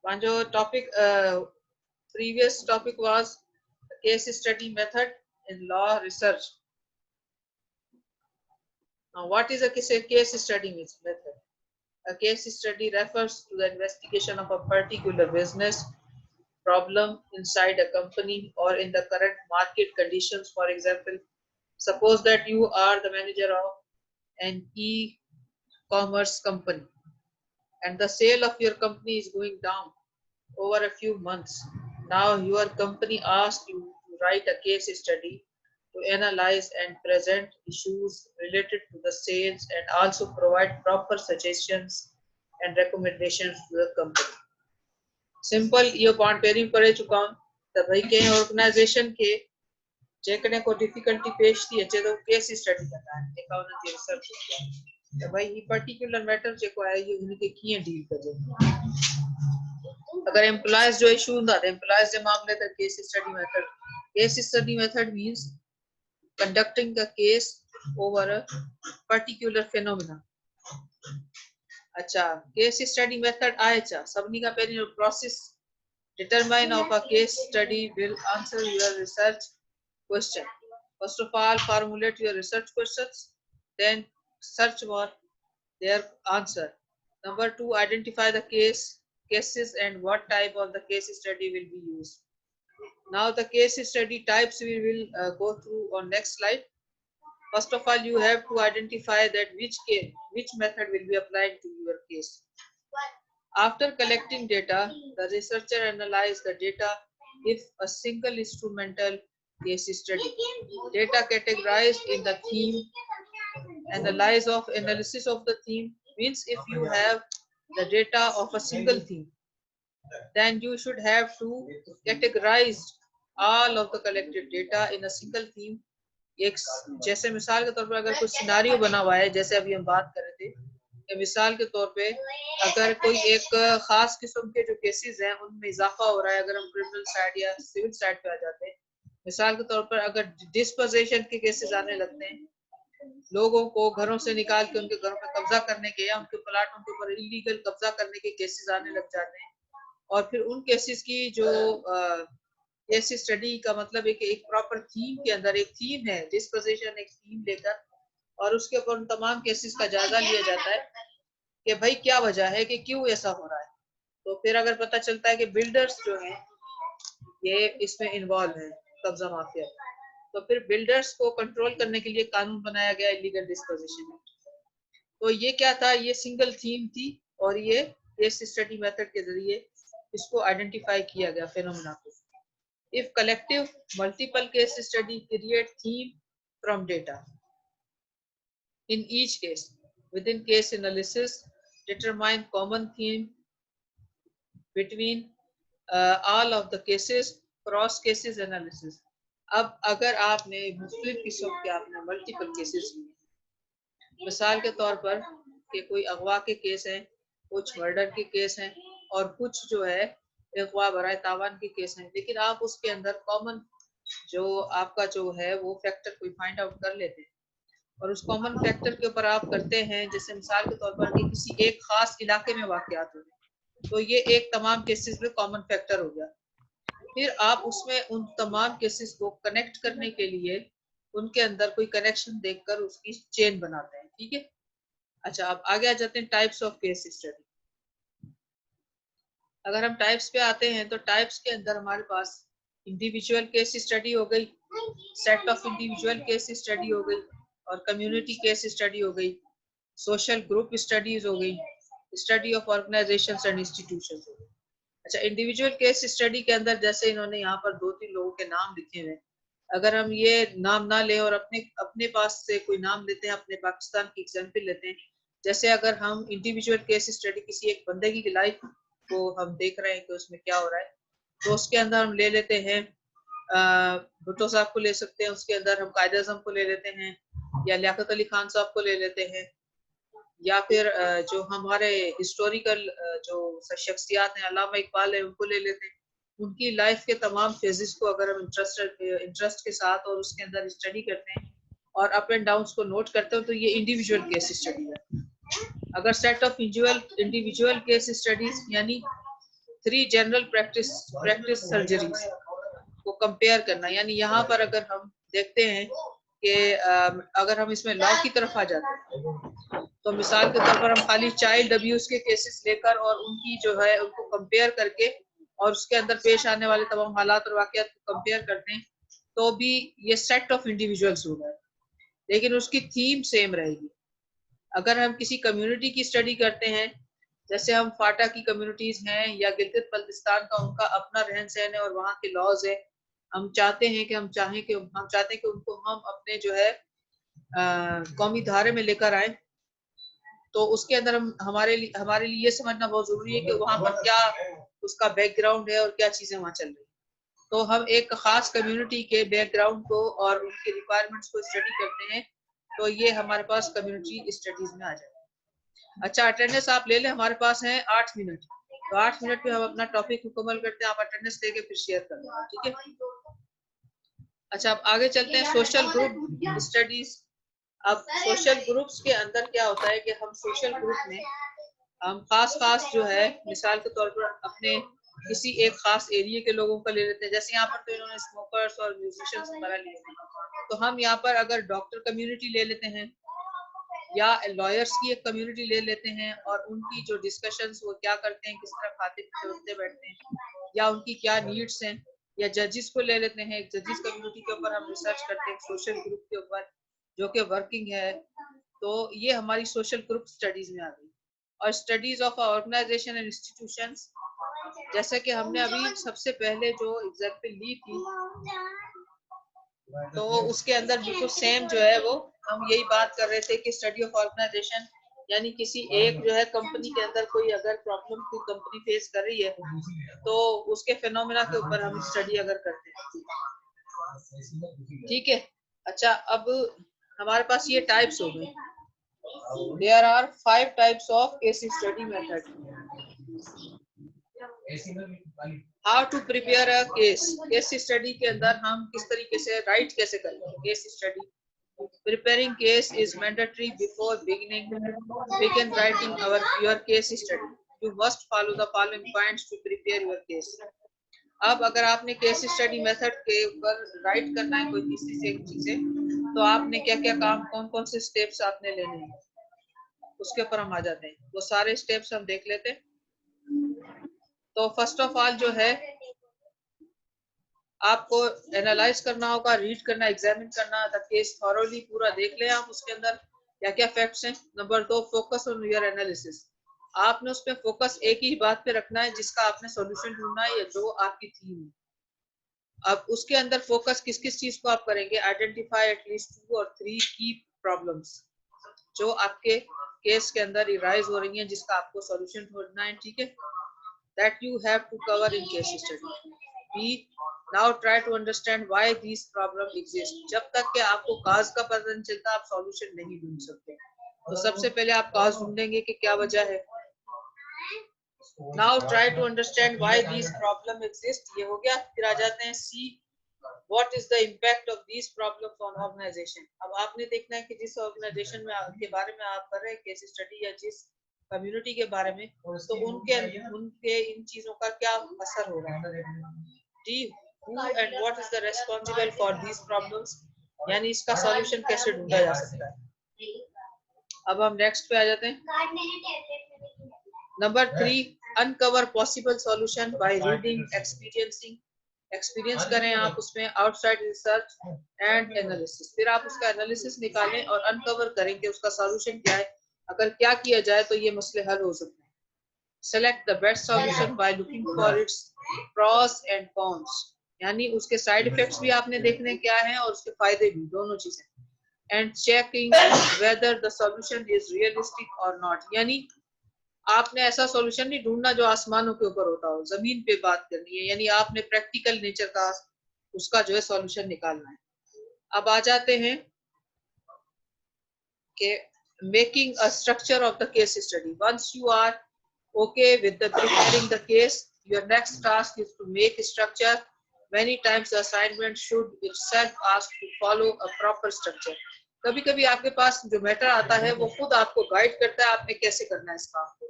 Panjo topic, previous topic was case study method in law research. Now, what is a case study method? A case study refers to the investigation of a particular business problem inside a company or in the current market conditions. For example, suppose that you are the manager of an e-commerce company and the sale of your company is going down over a few months. Now your company asks you to write a case study to analyze and present issues related to the sales and also provide proper suggestions and recommendations to the company. Simple ये point पहिरीं पढ़े चुका हूं त भाई कंहिं organisation के जेकॾहिं को डिफिकल्टी पेश थी अचे तो केस स्टडी कंदा आहिनि जेका उन्हनि जी रिसर्च हूंदी आहे त भाई ही पर्टिकुलर मैटर जेको आहे इहो हुनखे कीअं डील कजे अगर एम्प्लॉयज जो इशू हूंदा त एम्प्लॉयज जे मामले त case study method means conducting the case over a particular phenomena. अच्छा केस स्टडी मेथड आहे छा सभिनी खां पहिरीं जो process determine of a case study will answer your research question. First of all, formulate your research questions, then search for their answer. Number 2, identify the cases and what type of the case study will be used. Now the case study types we will go through on next slide. First of all, you have to identify that which method will be applied to your case. After collecting data, the researcher analyzes the data if a single instrumental case study. Data categorized in the theme. Analysis of the theme means if you have the data of a single theme, then you should have to categorize all of the collected data in a single theme. एक जैसे मिसाल के तौर पर अगर कोई scenario बना हुआ है जैसे अभी हम बात कर रहे थे कि मिसाल के तौर पे अगर कोई एक खास किस्म के जो केसेस हैं उनमें इजाफा हो रहा है अगर हम क्रिमिनल साइड या सिविल साइड पे आ जाते हैं मिसाल के तौर पर अगर डिस्पोजेशन के केसेस आने लगते हैं लोगों को घरों से निकाल के उनके घरों पर कब्जा करने के या उनके प्लाटों के ऊपर इलीगल कब्जा करने के केसेस आने लग जाते हैं और फिर उन केसेस की जो केस स्टडी का मतलब है कि एक प्रॉपर थीम के अंदर एक थीम है डिस्पोजिशन एक थीम लेकर और उसके ऊपर उन तमाम केसेस का जायजा लिया जाता है कि भाई क्या वजह है कि क्यों ऐसा हो रहा है तो फिर अगर पता चलता है कि बिल्डर्स जो हैं ये इसमें इन्वॉल्व है कब्जा माफिया तो फिर बिल्डर्स को कंट्रोल करने के लिए कानून बनाया गया इलीगल डिस्पोजिशन तो ये क्या था ये सिंगल थीम थी और ये केस स्टडी मेथड के जरिए इसको आइडेंटिफाई किया गया फेनोमेना को if collective multiple case study create theme from data in each case within case analysis determine common theme between all of the cases cross cases analysis अब अगर आपने मुख्तलिफ किस्म के आपने मल्टीपल केसेस लिए मिसाल के तौर पर कि कोई अगवा के केस हैं कुछ मर्डर के केस हैं और कुछ जो है अगवा बराए तावान के केस हैं लेकिन आप उसके अंदर कॉमन जो आपका जो है वो फैक्टर कोई फाइंड आउट कर लेते हैं और उस कॉमन फैक्टर के ऊपर आप करते हैं जैसे मिसाल के तौर पर कि किसी एक खास इलाके में वाकयात हो गए तो ये एक तमाम केसेस में कॉमन फैक्टर हो गया फिर आप उसमें उन तमाम केसेस को कनेक्ट करने के लिए उनके अंदर कोई कनेक्शन देखकर उसकी चेन बनाते हैं ठीक है अच्छा अब आगे आ जाते हैं टाइप्स ऑफ केस स्टडी अगर हम टाइप्स पे आते हैं तो टाइप्स के अंदर हमारे पास इंडिविजुअल केस स्टडी हो गई set of individual case study हो गई और कम्युनिटी केस स्टडी हो गई सोशल ग्रुप स्टडीज हो गई study of organisations and institutions हो गई अच्छा इंडिविजुअल केस स्टडी के अंदर जैसे इन्होंने यहाँ पर 2-3 लोगों के नाम लिखे हुए अगर हम ये नाम ना लें और अपने पास से कोई नाम लेते हैं अपने पाकिस्तान की एग्जाम्पल लेते हैं जैसे अगर हम इंडिविजुअल केस स्टडी किसी एक बंदे की लाइफ को हम देख रहे हैं कि उसमें क्या हो रहा है तो उसके अंदर हम ले लेते हैं भुट्टो साहब को ले सकते हैं उसके अंदर हम कायद आज़म को ले लेते हैं या लियाकत अली खान साहब को ले लेते हैं या फिर जो हमारे हिस्टोरिकल जो शख्सियात हैं अल्लामा इकबाल है उनको ले लेते हैं उनकी लाइफ के तमाम फेजेस को अगर हम इंटरेस्ट के साथ और उसके अंदर स्टडी करते हैं और अप एंड डाउन्स को नोट करते हैं तो ये इंडिविजुअल केस स्टडी है अगर set of individual case studies यानी 3 जनरल प्रैक्टिस सर्जरीज को कंपेयर करना, यानी यहाँ पर अगर हम देखते हैं कि अगर हम इसमें लॉ की तरफ आ जाते हैं तो मिसाल के तौर पर हम खाली चाइल्ड अब्यूज के केसेस लेकर और उनकी जो है उनको कंपेयर करके और उसके अंदर पेश आने वाले तमाम हालात और वाकयात को कंपेयर करते हैं तो भी ये सेट ऑफ इंडिविजुअल्स होगा, लेकिन उसकी थीम सेम रहेगी। अगर हम किसी कम्युनिटी की स्टडी करते हैं, जैसे हम फाटा की कम्युनिटीज हैं या गिलगित बल्तिस्तान का उनका अपना रहन सहन है और वहाँ के लॉज है, हम चाहते हैं कि उनको हम अपने जो है कौमी धारे में लेकर आए, तो उसके अंदर हम हमारे लिए ये समझना बहुत जरूरी है कि वहाँ पर क्या उसका बैकग्राउंड है और क्या चीजें वहाँ चल रही है। तो हम एक खास कम्युनिटी के बैकग्राउंड को और उनके रिक्वायरमेंट्स को स्टडी करते हैं, तो ये हमारे पास कम्युनिटी स्टडीज में आ जाए। अच्छा, अटेंडेंस आप ले लें, हमारे पास है 8 मिनट, तो 8 मिनट में हम अपना टॉपिक मुकम्मल करते हैं। आप अटेंडेंस लेके फिर शेयर कर लें, ठीक है। अच्छा, अब आगे चलते हैं सोशल ग्रुप स्टडीज। अब सोशल ग्रुप्स के अंदर क्या होता है कि हम सोशल ग्रुप में हम खास जो है मिसाल के तौर पर अपने किसी एक खास एरिया के लोगों का ले लेते हैं। जैसे यहाँ पर तो इन्होंने स्मोकर्स और म्यूजिशियंस वगैरह लिए हैं, तो हम यहाँ पर अगर डॉक्टर कम्युनिटी ले लेते हैं या लॉयर्स की एक कम्युनिटी ले लेते हैं और उनकी जो डिस्कशंस वो क्या करते हैं, किस तरह खाते पीते उठते बैठते हैं, या उनकी क्या नीड्स हैं, या जजेस को ले लेते हैं, जजेस कम्युनिटी के ऊपर हम रिसर्च करते हैं सोशल ग्रुप के ऊपर जो कि वर्किंग है, तो ये हमारी सोशल ग्रुप स्टडीज में आ गई। और studies of organisation and institutions, जैसे कि हमने अभी सबसे पहले जो एग्जाम्पल ली थी, तो उसके अंदर बिल्कुल सेम जो है वो हम यही बात कर रहे थे कि स्टडी ऑफ ऑर्गेनाइजेशन यानी किसी एक जो है कंपनी के अंदर कोई अगर प्रॉब्लम कोई कंपनी फेस कर रही है तो उसके फिनोमेना के ऊपर हम स्टडी अगर करते हैं, ठीक है। अच्छा, अब हमारे पास ये टाइप्स हो गए। There are 5 types of case study method. How to prepare a case study के अंदर हम किस तरीके से राइट कैसे करेंगे case study. Preparing case is mandatory before begin writing your case study. You must follow the following points to prepare your case. अब अगर आपने केस स्टडी मेथड के ऊपर राइट करना है कोई किसी से चीजें, तो आपने क्या क्या काम कौन कौन से स्टेप्स आपने लेने हैं उसके ऊपर हम आ जाते हैं। वो सारे स्टेप्स हम देख लेते हैं। तो फर्स्ट ऑफ ऑल जो है आपको एनालाइज करना होगा, रीड करना, एग्जामिन करना द केस थॉरोली, पूरा देख लें आप उसके अंदर क्या क्या फैक्ट्स हैं। Number 2, focus on your analysis. आपने उस पर फोकस एक ही बात पे रखना है जिसका आपने सॉल्यूशन ढूंढना है या जो आपकी थीम है। अब उसके अंदर फोकस किस किस चीज को आप करेंगे, आइडेंटिफाई एटलीस्ट 2 और 3 की प्रॉब्लम्स जो आपके केस के अंदर राइज हो रही हैं जिसका आपको सॉल्यूशन ढूंढना है, ठीक है। That you have to cover in case study. B, now try to understand why this problem exist. जब तक कि आपको काज का पता नहीं चलता आप सॉल्यूशन नहीं ढूंढ सकते। तो सबसे पहले आप काज ढूंढेंगे कि क्या वजह है। Now try to understand why this problem exist, ये हो गया। फिर आ जाते हैं see, what is the impact of this problems on organisation. अब आपने देखना है कि जिस ऑर्गेनाइजेशन में के बारे में आप कर रहे हैं केस स्टडी या जिस कम्युनिटी के बारे में, तो उनके इन चीजों का क्या असर हो रहा है। D, who and what is the responsible for these problems, यानी इसका सॉल्यूशन कैसे ढूंढा जा सकता है। अब हम नेक्स्ट पे आ जाते हैं। Number 3, uncover possible solution by reading, experiencing. Experience करें आप उसमें आउटसाइड रिसर्च एंड एनालिसिस। फिर आप उसका एनालिसिस निकालें और अनकवर करें कि उसका सॉल्यूशन क्या है, अगर क्या किया जाए तो ये मसले हल हो सकते हैं। Select the best solution by looking for its pros and cons, यानी उसके साइड इफेक्ट्स भी आपने देखने क्या है और उसके फायदे भी, दोनों चीजें। And checking whether the solution is realistic और नॉट, यानी आपने ऐसा सॉल्यूशन नहीं ढूंढना जो आसमानों के ऊपर होता हो, जमीन पे बात करनी है, यानी आपने प्रैक्टिकल नेचर का उसका जो है सॉल्यूशन निकालना है। अब आ जाते हैं कि making a structure of the case study. Once you are okay with the preparing the case, your next task is to make a structure. Many times the assignment should itself ask to follow a proper structure. कभी कभी आपके पास जो matter आता है वो खुद आपको guide करता है आपने कैसे करना है इस काम को,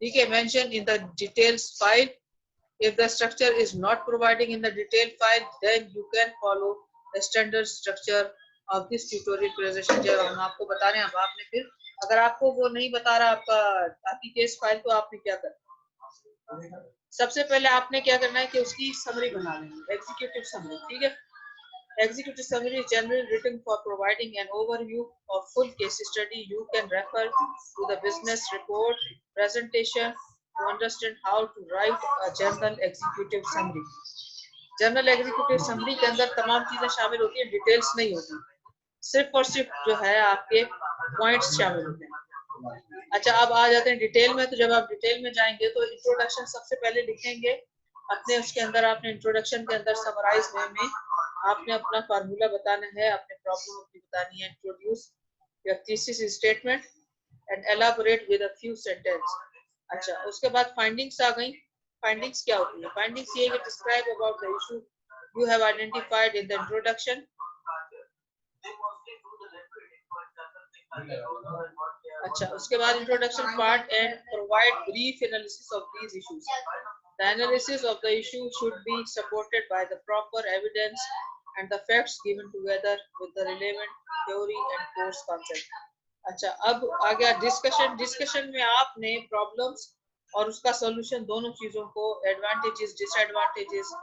ठीक है। Mention in the details file, if the structure is not providing in the detailed file, then you can follow the standard structure of this tutorial presentation। जब हम आपको बता रहे हैं, अब आपने फिर अगर आपको वो नहीं बता रहा आपकी केस फाइल, तो आपने क्या करना है, सबसे पहले आपने क्या करना है कि उसकी समरी बना लेंगे, एग्जीक्यूटिव समरी, ठीक है। Executive summary is generally written for providing an overview of full case study. You can refer to the business report presentation to understand how to write a general executive summary. General executive summary के अंदर तमाम चीजें शामिल होती हैं, details नहीं होती, सिर्फ और सिर्फ जो है आपके पॉइंट्स शामिल होते हैं। अच्छा, अब आ जाते हैं डिटेल में। तो जब आप डिटेल में जाएंगे तो इंट्रोडक्शन सबसे पहले लिखेंगे अपने, उसके अंदर आपने इंट्रोडक्शन के अंदर समराइज वे में आपने अपना फार्मूला बताना है, अपने प्रॉब्लम अपनी बतानी है, introduce your thesis statement and elaborate with a few sentence. अच्छा, उसके बाद फाइंडिंग्स आ गई। फाइंडिंग्स क्या होती है? फाइंडिंग्स ये है कि describe about the issue you have identified in the introduction. अच्छा, उसके बाद introduction part and provide brief analysis of these issues. The analysis of the issue should be supported by the proper evidence and the facts given together with the relevant theory and course concept। अच्छा, अब आ गया discussion. Discussion में आपने problems और उसका solution दोनों चीजों को, एडवांटेजेस डिसएडवांटेजेस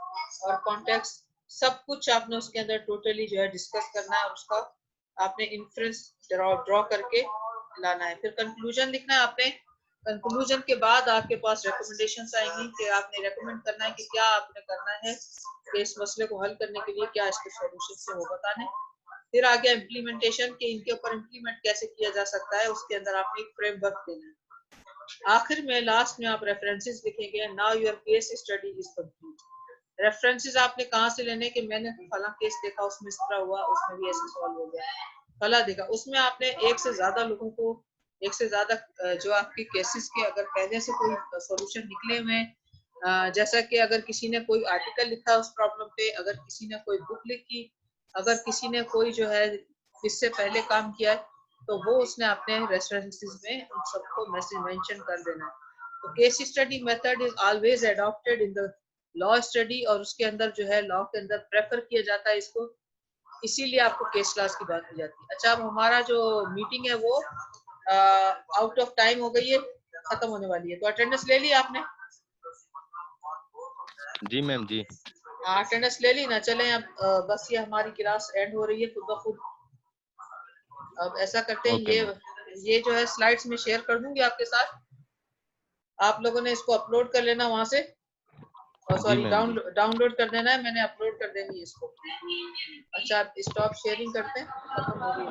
और कॉन्टेक्स्ट, सब कुछ आपने उसके अंदर टोटली जो है डिस्कस करना है, उसका आपने इन्फ्रेंस ड्रॉ करके लाना है। फिर कंक्लूजन लिखना है आपने। कंक्लूजन के बाद आपके पास रिकमेंडेशंस आएंगी कि आपने रेकमेंड करना है कि क्या आपने करना है कि इस मसले को हल करने के लिए, क्या इसके सॉल्यूशन से वो बताने। फिर आ गया इम्प्लीमेंटेशन के इनके ऊपर इम्प्लीमेंट कैसे किया जा सकता है, उसके अंदर आपने एक फ्रेमवर्क देना है। आखिर में लास्ट में आप रेफरेंसेस लिखेंगे। Now your case study is complete. References आपने कहाँ से लेने कि मैंने फला केस देखा, उसमें इस तरह हुआ, उसमें भी ऐसे सॉल्व हो गया, फला देखा। उसमें आपने एक से ज्यादा लोगों को, एक से ज्यादा जो आपकी केसेस के अगर पहले से कोई सॉल्यूशन निकले हुए हैं, जैसा कि अगर किसी ने कोई आर्टिकल लिखा उस प्रॉब्लम पे, अगर किसी ने कोई बुक लिखी, अगर किसी ने कोई जो है इससे पहले काम किया है, तो वो उसने अपने रेफरेंसेस में उन सबको मैसेज मेंशन कर देना है। तो case study method is always adopted in the law study, और उसके अंदर जो है लॉ के अंदर प्रेफर किया जाता है इसको, इसीलिए आपको केस क्लास की बात की जाती है। अच्छा, अब हमारा जो मीटिंग है वो आउट ऑफ टाइम हो गई है, खत्म होने वाली है, तो अटेंडेंस ले ली आपने? जी मैम जी। अटेंडेंस ले ली ना? चलें अब बस ये हमारी क्लास एंड हो रही है खुद ब खुद। अब ऐसा करते हैं, ये जो है स्लाइड्स में शेयर कर दूंगी आपके साथ, आप लोगों ने इसको अपलोड कर लेना वहां से, सॉरी डाउनलोड कर देना है, मैंने अपलोड कर देनी है इसको। अच्छा, आप स्टॉप शेयरिंग करते हैं, खत्म हो गई।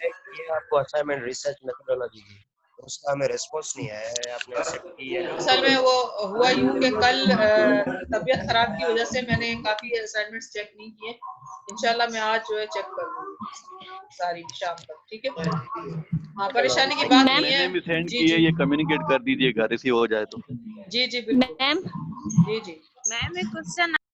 ये आपको असाइनमेंट रिसर्च मेथोडोलॉजी की, उसका हमें रिस्पांस नहीं आया है, आपने एक्सेप्ट की है? असल में वो हुआ यूं कि कल तबीयत खराब की वजह से मैंने काफी असाइनमेंट्स चेक नहीं किए। इंशाल्लाह मैं आज जो है चेक कर लूंगी सारी शाम तक, ठीक है। हाँ, परेशानी की बात नहीं है। मैंने भी सेंड जी की है, जी ये कम्युनिकेट कर दीजिए घर रिसीव हो जाए तो। जी जी बिल्कुल। मैम जी जी मैम एक क्वेश्चन